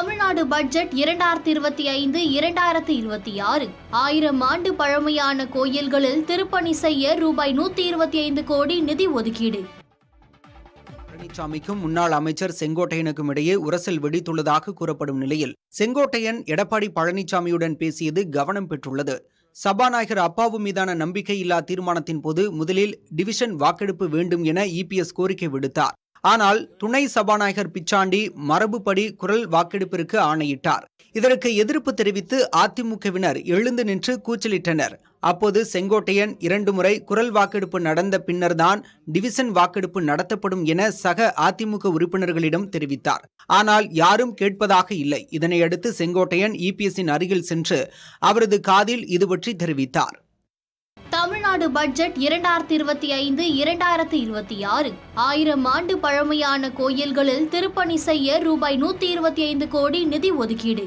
Tamil Nadu budget 2025-2026 1000 ஆண்டு பழமையான கோயில்களில் திருப்பணி செய்ய ரூபாய் 125 கோடி நிதி ஒதுக்கீடு. பழனிசாமிக்கும் முன்னாள் அமைச்சர் செங்கோட்டையனுக்கும் இடையே உரசல் வெடித்துள்ளதாக கூறப்படும் நிலையில் செங்கோட்டையன் எடப்பாடி பழனிசாமியுடன் பேசியது கவனம் பெற்றுள்ளது. சபாநாயகர் அப்பாவு மீதான நம்பிக்கையில்லா தீர்மானத்தின் போது முதலில் டிவிஷன் வாக்கெடுப்பு வேண்டும் என இபிஎஸ் கோரிக்கை விடுத்தார். ஆனால் துணை சபாநாயகர் பிச்சாண்டி மரபுப்படி குரல் வாக்கெடுப்பிற்கு ஆணையிட்டார். இதற்கு எதிர்ப்பு தெரிவித்து அதிமுகவினர் எழுந்து நின்று கூச்சலிட்டனர். அப்போது செங்கோட்டையன் 2 முறை குரல் வாக்கெடுப்பு நடந்த பின்னர்தான் டிவிஷன் வாக்கெடுப்பு நடத்தப்படும் என சக அதிமுக உறுப்பினர்களிடம் தெரிவித்தார். ஆனால் யாரும் கேட்பதாக இல்லை. இதனையடுத்து செங்கோட்டையன் இபிஎஸ்ஸின் அருகில் சென்று அவரது காதில் இது பற்றி தெரிவித்தார். தமிழ்நாடு பட்ஜெட் 2025-2026 1000 ஆண்டு பழமையான கோயில்களில் திருப்பணி செய்ய ரூபாய் 125 கோடி நிதி ஒதுக்கீடு.